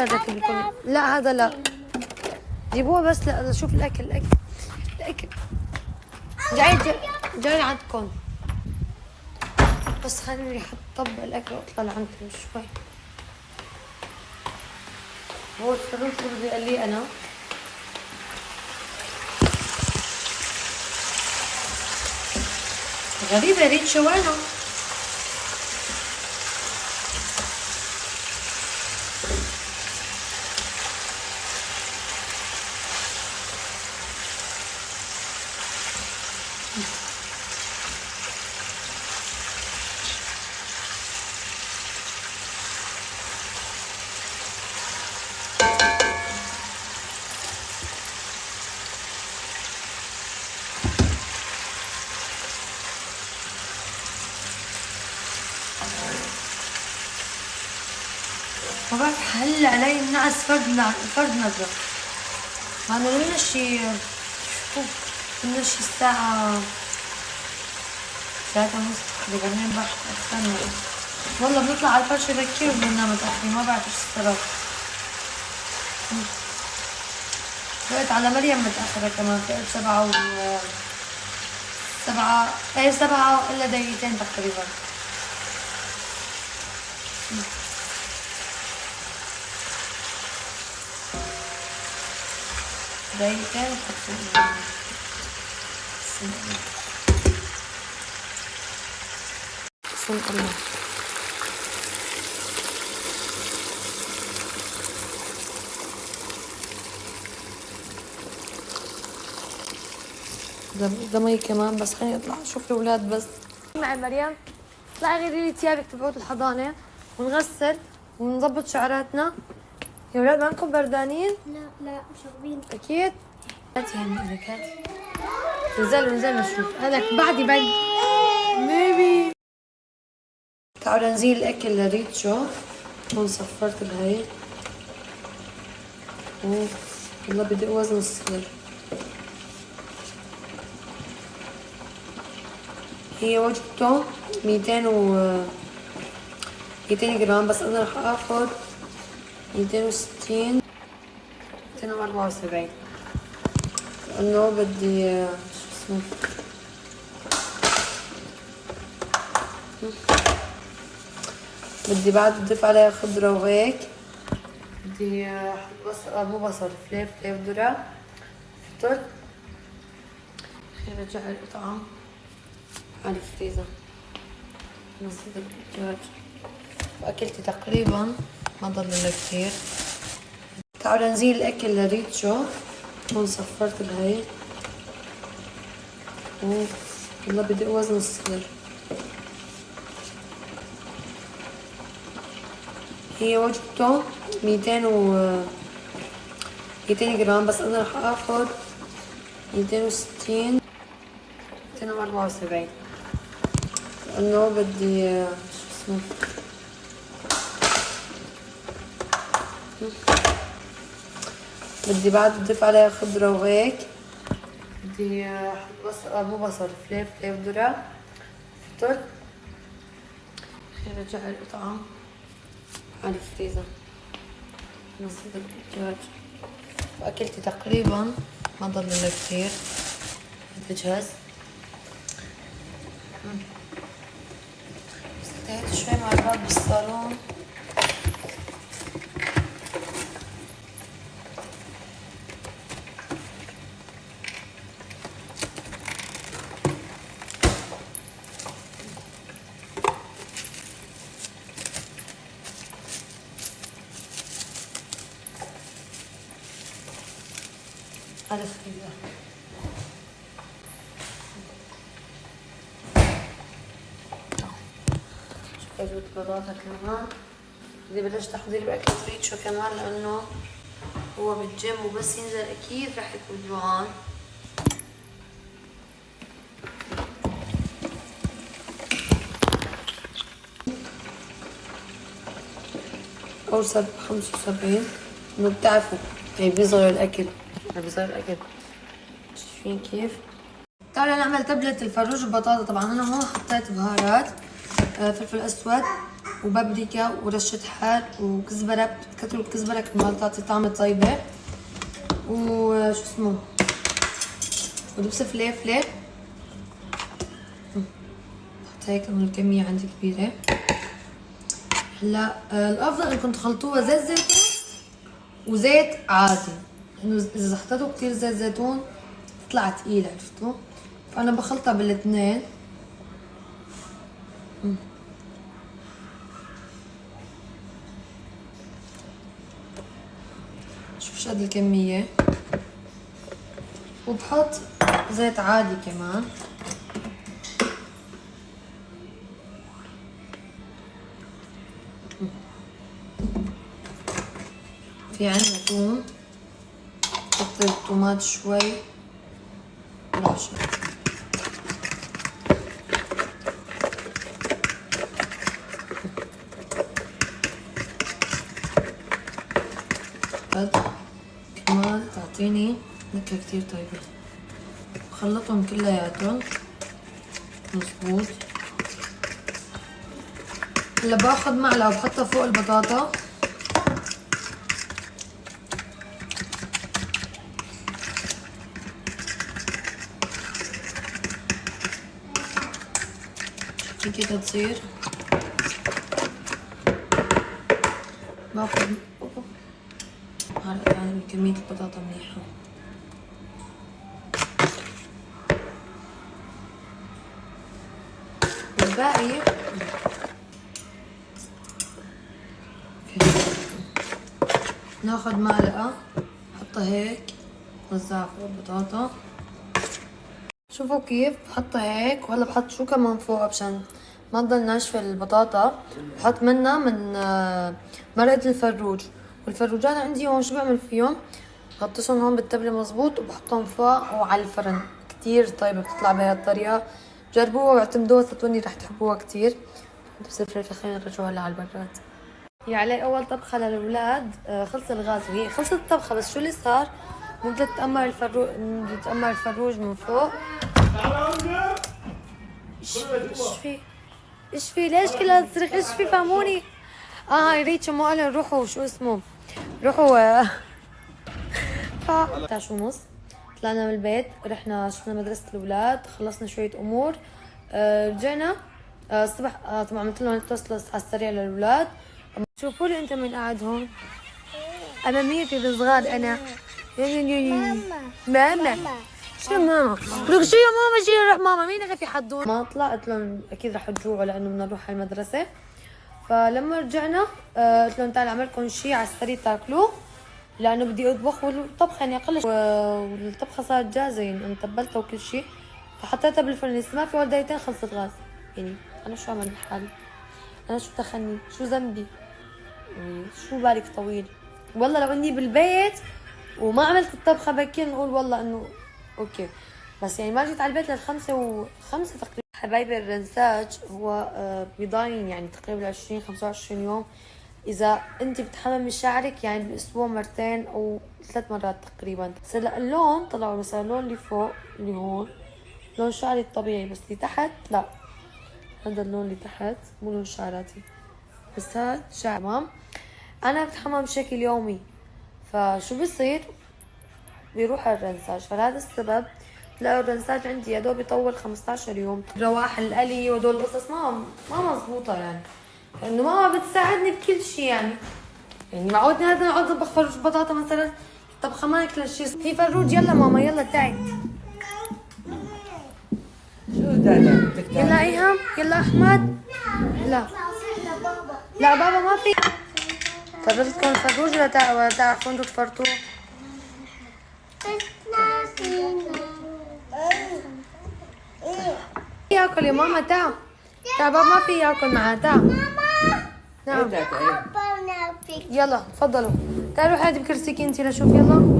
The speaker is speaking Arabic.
ولادك بيكون. لا هذا لا، جيبوها بس. لا شوف الاكل الاكل جاي عندكم. بس خليني اطبق الاكل واطلع لعندكم شوي. هو الفروج بدي قال لي انا غريبة ريتشا وينه؟ ما بعرف هلا علي الناس فرد نظرة. ما انا لنا شي الساعة 3:30 بعدين بحث استنى. والله بنطلع على الفرشة بكير وبننام متأخر، ما بعرف ايش السبب. فقت على مريم متأخرة كمان، فقت 7 إلا دقيقتين تقريبا. دقيقتين وخمسين. بسم الله. ده مي كمان، بس خليني اطلع اشوف الاولاد بس. معي مريم، اطلعي غيري لي ثيابك تبعوت الحضانة ونغسل ونظبط شعراتنا. يا ولاد ما انكم بردانين؟ لا مشربين اكيد. هاتي هني ايدك، هاتي. نزل نشوف هذاك بعد ميبي. تعالوا نزيل الاكل لريتشو. هون صفرت الهي. والله بدي وزن الصغير. هي وجبته 200 جرام، بس انا رح اخذ 260 274 لانه بدي شو اسمه بدي بعد اضيف عليها خضرة وهيك. بدي احط مو بصل، فليف ذرة فطر. خليني ارجع القطعة على الفريزر. نزلت الدجاج واكلتي تقريبا ما ضل لنا كثير. تعالوا نزيل الاكل لريتشو. هون صفرت الهي. والله بدي وزن الصغير. هي وجبته 200 جرام، بس انا رح اخذ 260 274 لانه بدي شو اسمه بدي بعد اضيف عليها خضرة وهيك. بدي احط مو بصل، فليف ذرة فطر. خليني ارجع القطعة على الفريزر. نزلت الدجاج واكلتي تقريبا ما ضل لنا كثير. بتجهز. بس انتهيت شوي مع الباب بالصالون. على الفريزر. شوية بطاطا كمان. بدي بلش تحضير بأكلة ريتشو كمان، لأنه هو بالجيم وبس ينزل أكيد رح يكون جوعان. أوصل 75. إنه بتعرفوا يعني بيصغر الأكل. شايفين كيف؟ تعالوا نعمل تبلة الفروج ببطاطا. طبعا أنا هون حطيت بهارات، فلفل أسود وبابريكا ورشة حار وكزبرة، بتكتروا الكزبرة كرمال تعطي طعم طيبة، وشو اسمه ودبس فليفلة. بحط هيك من الكمية عندي كبيرة. هلا الأفضل انكم تخلطوها زيت زيتون وزيت عادي، لأنه إذا حطيتوا كتير زيت زيتون بتطلع تقيلة، عرفتوا؟ فأنا بخلطها بالاثنين. شوف شو قد الكمية، وبحط زيت عادي كمان. في عندنا توم، كتر الطومات شوي ورشة. كمان تعطيني نكهة كتير طيبة. بخلطهم كلياتهم مظبوط. هلا باخد معلقة وبحطها فوق البطاطا. شوفي كده تصير. باخد معلقة يعني من كمية البطاطا منيحة. والباقي ناخد معلقة نحطها هيك نوزعها فوق البطاطا. شوفوا كيف بحطها هيك، وهلا بحط شو كمان فوق مشان ما تضل ناشفة البطاطا. بحط منها من مرقة الفروج، والفروجات عندي هون شو بعمل فيهم؟ بغطسهم هون بالتبلة مزبوط وبحطهم فوق وعلى الفرن. كتير طيبة بتطلع بهي الطريقة، جربوها واعتمدوها صدقوني رح تحبوها كتير. بس الفلفل خلينا نرجعوها هلا على البراد. هي علي اول طبخة للأولاد، خلص الغاز وهي خلصت الطبخة، بس شو اللي صار؟ بدها تتأمر الفروج من فوق. ايش في ليش كلها تصرخ؟ ايش في فهموني؟ هاي ريتش مو قالوا روحوا شو اسمه روحوا شو ونص طلعنا من البيت، رحنا شفنا مدرسة الأولاد، خلصنا شوية أمور، رجعنا الصبح. طبعا عملت لهم التوست على السريع للأولاد. شوفوا لي أنت من قاعد هون أماميتي الصغار. أنا ماما شو ماما؟ لك شو يا ماما؟ شو روح ماما؟ مين غير في حدون؟ ما طلعت لهم اكيد رح تجوعوا لانه بدنا نروح على المدرسه. فلما رجعنا قلت لهم تعالوا اعمل لكم شيء على السريع تاكلوه، لانه بدي اطبخ، والطبخ يعني اقل والطبخه صارت جاهزه يعني انا تبلتها وكل شيء. فحطيتها بالفرن، لسه ما في ولا دقيقتين خلصت غاز. يعني انا شو اعمل بحالي؟ انا شو دخلني؟ شو ذنبي؟ شو بالك طويل؟ والله لو اني بالبيت وما عملت الطبخه بكير نقول والله انه اوكي، بس يعني ما جيت على البيت لل5 تقريبا. حبايبي الرنساج هو بيضاين يعني تقريبا 20-25 يوم. اذا انت بتحممي شعرك يعني بالاسبوع مرتين او 3 مرات تقريبا. بس هلا اللون طلعوا مثلا اللون اللي فوق اللي هون لون شعري الطبيعي، بس اللي تحت لا، هذا اللون اللي تحت مو لون شعراتي، بس هاد شعر. تمام. انا بتحمم بشكل يومي، فشو بصير؟ بيروح الرنساج. فلهذا السبب تلاقوا الرنساج عندي يا دوب يطول 15 يوم. رواح القلي ودول القصص ما مزبوطة يعني، لأنه ماما بتساعدني بكل شيء يعني معودني هذا نقعد نطبخ فروج بطاطا مثلا، طبخة ما أكل شيء في فروج. يلا ماما يلا تعي. شو ده؟ يلا إيهام يلا أحمد. لا بابا ما في. فرجتكم الفروج ولا تعرفون تفرطوا؟ ياكل يا ماما. تعال بابا ما في ياكل معاه. تعال. نعم يلا تفضلوا تعالوا. روحي هاتي بكرسيكي انتي لشوف. يلا